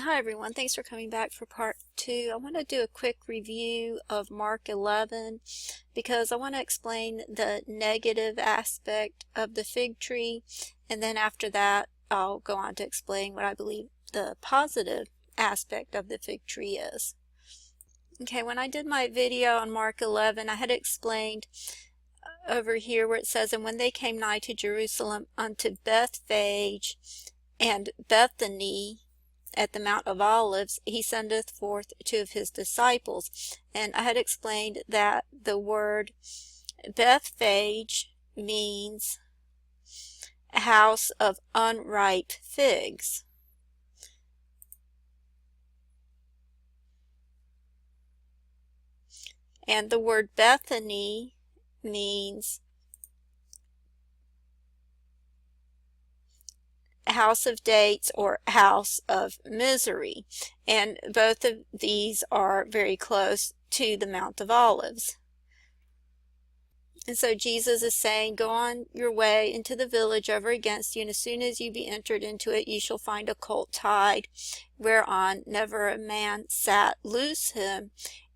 Hi everyone, thanks for coming back for part 2. I want to do a quick review of Mark 11 because I want to explain the negative aspect of the fig tree, and then after that I'll go on to explain what I believe the positive aspect of the fig tree is. Okay, when I did my video on Mark 11, I had explained over here where it says, "And when they came nigh to Jerusalem unto Bethphage and Bethany at the Mount of Olives, he sendeth forth two of his disciples." And I had explained that the word Bethphage means a house of unripe figs. And the word Bethany means house of dates or house of misery, and both of these are very close to the Mount of Olives. And so Jesus is saying, "Go on your way into the village over against you, and as soon as you be entered into it, you shall find a colt tied, whereon never a man sat. Loose him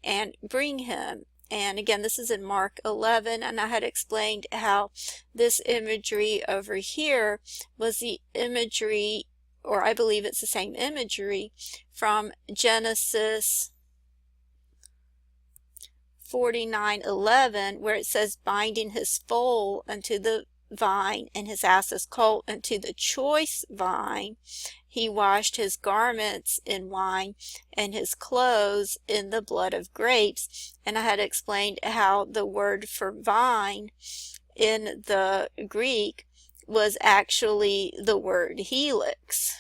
and bring him." And again, this is in Mark 11, and I had explained how this imagery over here was the imagery, or I believe it's the same imagery, from Genesis 49:11, where it says, "Binding his foal unto the vine, and his ass's colt unto the choice vine, he washed his garments in wine, and his clothes in the blood of grapes." And I had explained how the word for vine in the Greek was actually the word helix.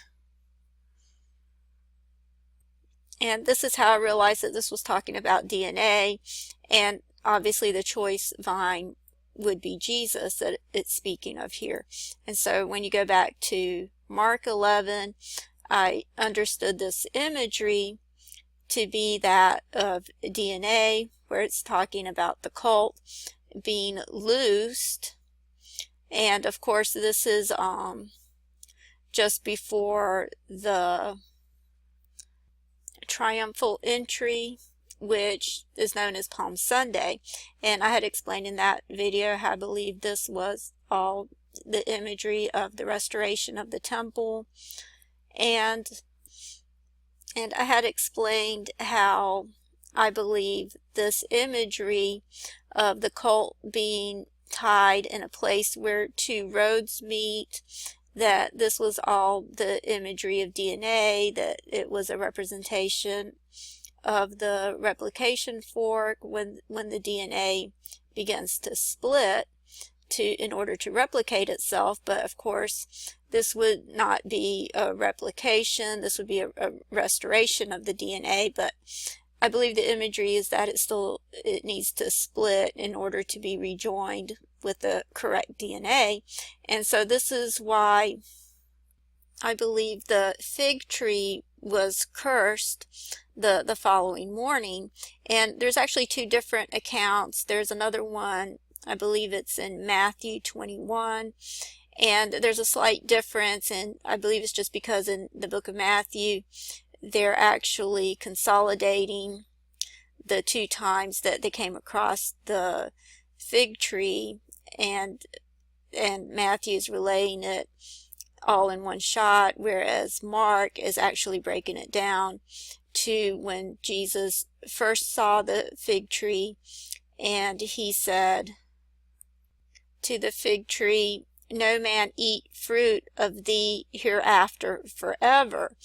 And this is how I realized that this was talking about DNA, and obviously the choice vine would be Jesus that it's speaking of here. And so when you go back to Mark 11, I understood this imagery to be that of DNA, where it's talking about the colt being loosed. And of course this is just before the triumphal entry, which is known as Palm Sunday. And I had explained in that video how I believe this was all the imagery of the restoration of the temple. And I had explained how I believe this imagery of the colt being tied in a place where two roads meet, that this was all the imagery of DNA, that it was a representation of the replication fork when the DNA begins to split in order to replicate itself. But of course this would not be a replication, this would be a restoration of the DNA. But I believe the imagery is that it needs to split in order to be rejoined with the correct DNA. And so this is why I believe the fig tree was cursed the following morning. And there's actually two different accounts. There's another one, I believe it's in Matthew 21, and there's a slight difference, and I believe it's just because in the book of Matthew they're actually consolidating the two times that they came across the fig tree, and Matthew is relaying it all in one shot, whereas Mark is actually breaking it down to when Jesus first saw the fig tree, and he said to the fig tree, "No man eat fruit of thee hereafter forever."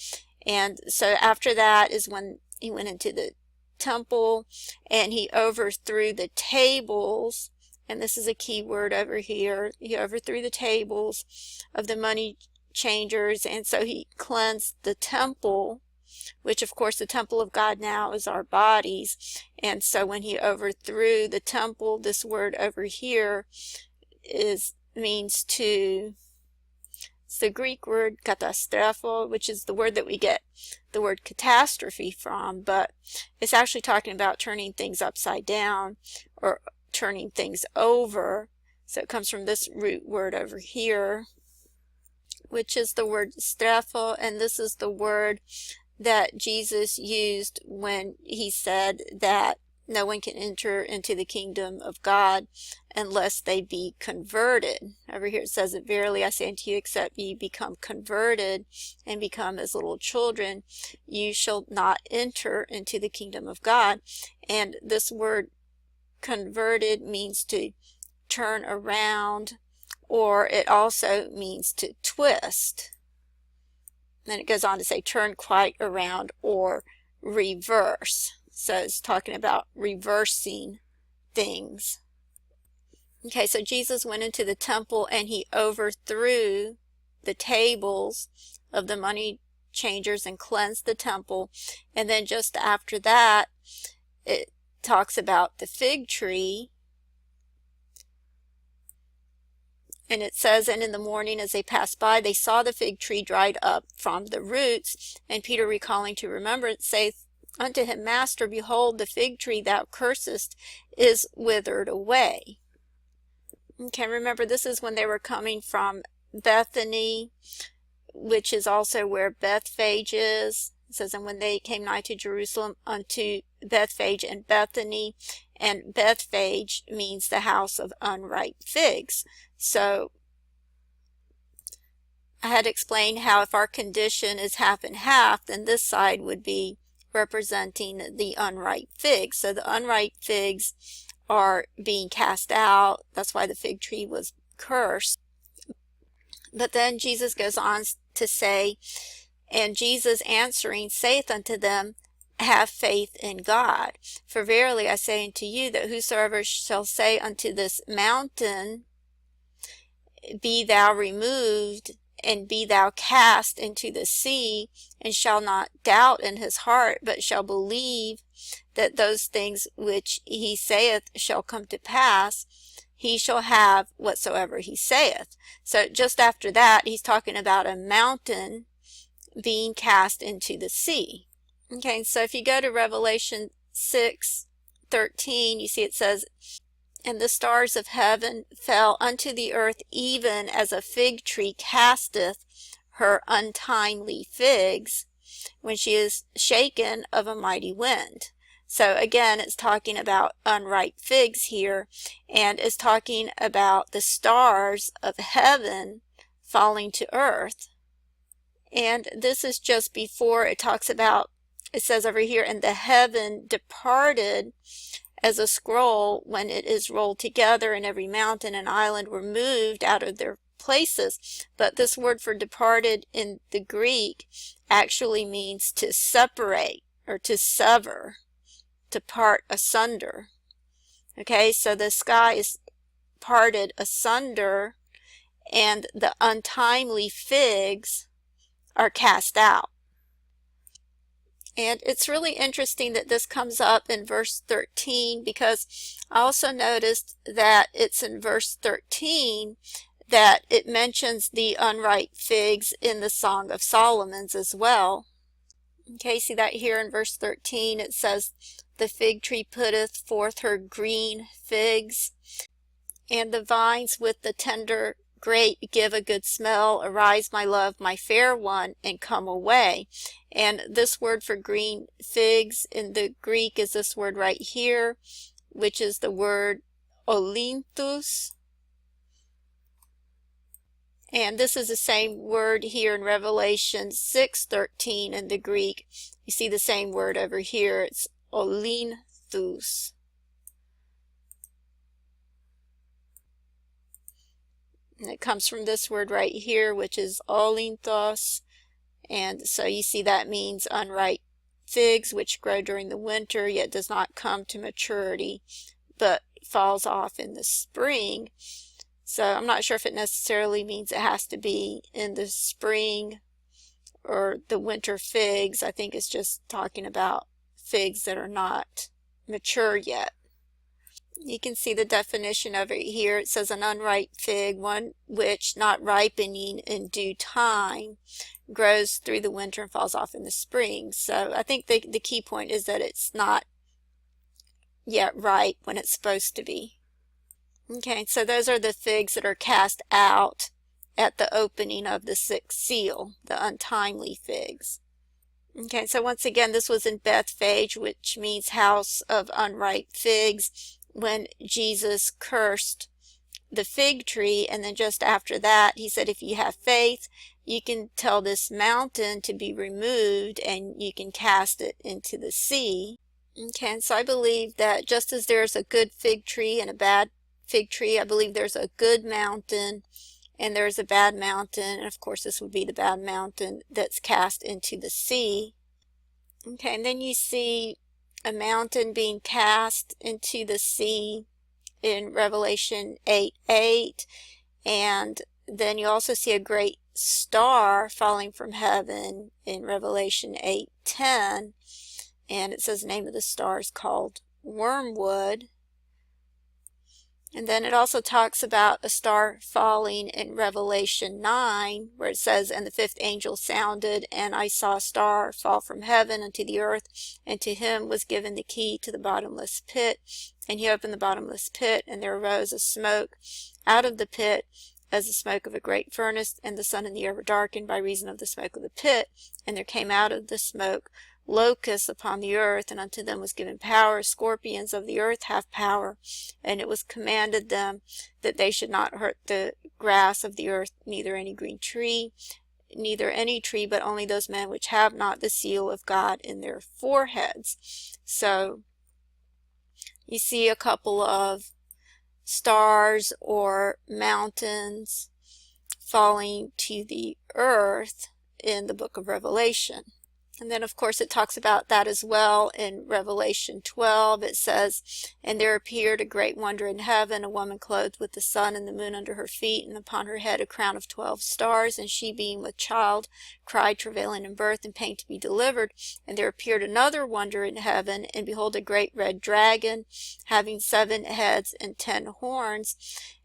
And so after that is when he went into the temple and he overthrew the tables. And this is a key word over here. He overthrew the tables of the money changers, and so he cleansed the temple, which of course the temple of God now is our bodies. And so when he overthrew the temple, this word over here means to, it's the Greek word katastropho, which is the word that we get the word catastrophe from, but it's actually talking about turning things upside down or turning things over. So it comes from this root word over here, which is the word strepho, and this is the word that Jesus used when he said that no one can enter into the kingdom of God unless they be converted. Over here it says, verily I say unto you, except ye become converted and become as little children, you shall not enter into the kingdom of God. And this word converted means to turn around, or it also means to twist. Then it goes on to say turn quite around or reverse. So it's talking about reversing things. Okay, so Jesus went into the temple and he overthrew the tables of the money changers and cleansed the temple. And then just after that, it talks about the fig tree. And it says, and in the morning as they passed by, they saw the fig tree dried up from the roots. And Peter, recalling to remembrance, saith unto him, Master, behold, the fig tree thou cursest is withered away. Okay, remember, this is when they were coming from Bethany, which is also where Bethphage is. It says, and when they came nigh to Jerusalem, unto Bethphage and Bethany. And Bethphage means the house of unripe figs. So I had explained how if our condition is half and half, then this side would be representing the unripe figs. So the unripe figs are being cast out. That's why the fig tree was cursed. But then Jesus goes on to say, and Jesus answering saith unto them, have faith in God. For verily I say unto you, that whosoever shall say unto this mountain, be thou removed, and be thou cast into the sea, and shall not doubt in his heart, but shall believe that those things which he saith shall come to pass, he shall have whatsoever he saith. So just after that, he's talking about a mountain being cast into the sea. Okay, so if you go to Revelation 6:13, you see it says, and the stars of heaven fell unto the earth, even as a fig tree casteth her untimely figs when she is shaken of a mighty wind. So again, it's talking about unripe figs here, and it's talking about the stars of heaven falling to earth. And this is just before it talks about, it says over here, and the heaven departed as a scroll when it is rolled together, and every mountain and island were moved out of their places. But this word for departed in the Greek actually means to separate or to sever, to part asunder. Okay, so the sky is parted asunder, and the untimely figs are cast out. And it's really interesting that this comes up in verse 13, because I also noticed that it's in verse 13 that it mentions the unripe figs in the Song of Solomon's as well. Okay, see that here in verse 13, it says, the fig tree putteth forth her green figs, and the vines with the tender grape give a good smell. Arise, my love, my fair one, and come away. And this word for green figs in the Greek is this word right here, which is the word olinthus. And this is the same word here in Revelation 6:13 in the Greek. You see the same word over here. It's olinthus. And it comes from this word right here, which is olinthos. And so you see that means unripe figs, which grow during the winter, yet does not come to maturity, but falls off in the spring. So I'm not sure if it necessarily means it has to be in the spring or the winter figs. I think it's just talking about figs that are not mature yet. You can see the definition of it here. It says an unripe fig, one which not ripening in due time, grows through the winter and falls off in the spring. So I think the key point is that it's not yet ripe when it's supposed to be. Okay, so those are the figs that are cast out at the opening of the sixth seal, the untimely figs. Okay, so once again, this was in Bethphage, which means house of unripe figs, when Jesus cursed the fig tree, and then just after that he said, if you have faith, you can tell this mountain to be removed and you can cast it into the sea. Okay, and so I believe that just as there's a good fig tree and a bad fig tree, I believe there's a good mountain and there's a bad mountain, and of course this would be the bad mountain that's cast into the sea. Okay, and then you see a mountain being cast into the sea in Revelation 8:8, and then you also see a great star falling from heaven in Revelation 8:10, and it says the name of the star is called Wormwood. And then it also talks about a star falling in Revelation 9, where it says, and the fifth angel sounded, and I saw a star fall from heaven unto the earth, and to him was given the key to the bottomless pit. And he opened the bottomless pit, and there arose a smoke out of the pit, as the smoke of a great furnace, and the sun and the air were darkened by reason of the smoke of the pit. And there came out of the smoke locusts upon the earth, and unto them was given power. Scorpions of the earth have power, and it was commanded them that they should not hurt the grass of the earth, neither any green tree, neither any tree, but only those men which have not the seal of God in their foreheads. So you see a couple of stars or mountains falling to the earth in the book of Revelation. And then, of course, it talks about that as well in Revelation 12. It says, and there appeared a great wonder in heaven, a woman clothed with the sun and the moon under her feet, and upon her head a crown of 12 stars. And she, being with child, cried, travailing in birth and pain to be delivered. And there appeared another wonder in heaven, and behold, a great red dragon, having 7 heads and 10 horns,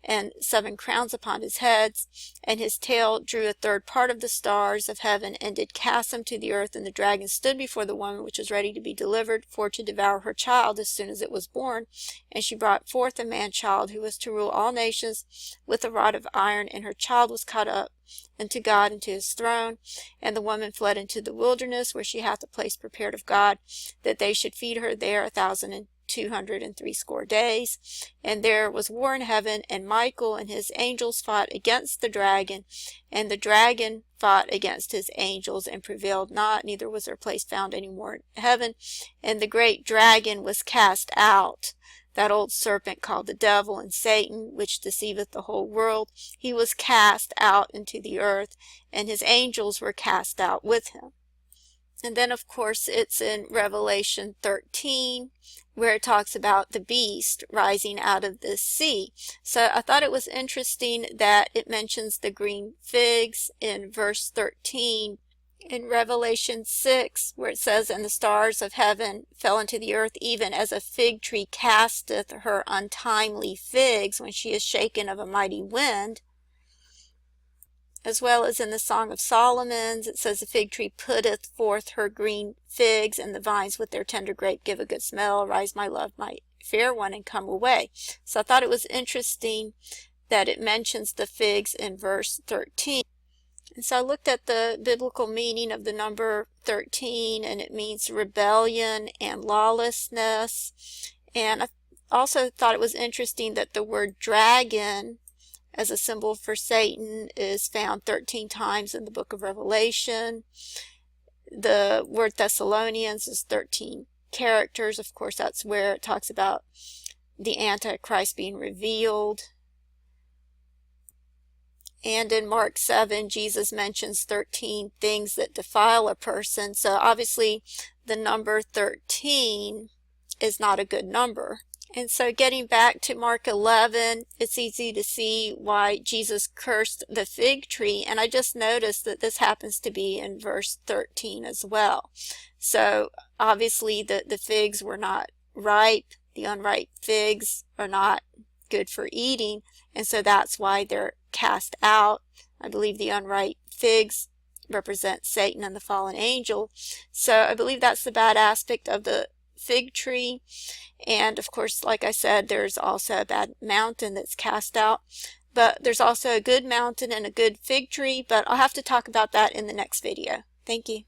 and 7 crowns upon his heads, and his tail drew a third part of the stars of heaven, and did cast them to the earth. And the dragon stood before the woman which was ready to be delivered, for to devour her child as soon as it was born. And she brought forth a man-child, who was to rule all nations with a rod of iron, and her child was caught up unto God and to his throne. And the woman fled into the wilderness, where she hath a place prepared of God, that they should feed her there 1,260 days. And there was war in heaven, and Michael and his angels fought against the dragon, and the dragon fought against his angels and prevailed not, neither was their place found any more in heaven. And the great dragon was cast out, that old serpent called the devil and Satan, which deceiveth the whole world. He was cast out into the earth, and his angels were cast out with him. And then, of course, it's in Revelation 13, where it talks about the beast rising out of the sea. So I thought it was interesting that it mentions the green figs in verse 13. In Revelation 6, where it says, and the stars of heaven fell into the earth, even as a fig tree casteth her untimely figs when she is shaken of a mighty wind. As well as in the Song of Solomon's, it says, the fig tree putteth forth her green figs, and the vines with their tender grape give a good smell. Arise, my love, my fair one, and come away. So I thought it was interesting that it mentions the figs in verse 13. And so I looked at the biblical meaning of the number 13, and it means rebellion and lawlessness. And I also thought it was interesting that the word dragon as a symbol for Satan is found 13 times in the book of Revelation. The word Thessalonians is 13 characters. Of course, that's where it talks about the Antichrist being revealed. And in Mark 7, Jesus mentions 13 things that defile a person. So obviously the number 13 is not a good number. And so getting back to Mark 11, it's easy to see why Jesus cursed the fig tree. And I just noticed that this happens to be in verse 13 as well. So obviously the figs were not ripe. The unripe figs are not good for eating. And so that's why they're cast out. I believe the unripe figs represent Satan and the fallen angel. So I believe that's the bad aspect of the fig tree. And of course, like I said, there's also a bad mountain that's cast out. But there's also a good mountain and a good fig tree. But I'll have to talk about that in the next video. Thank you.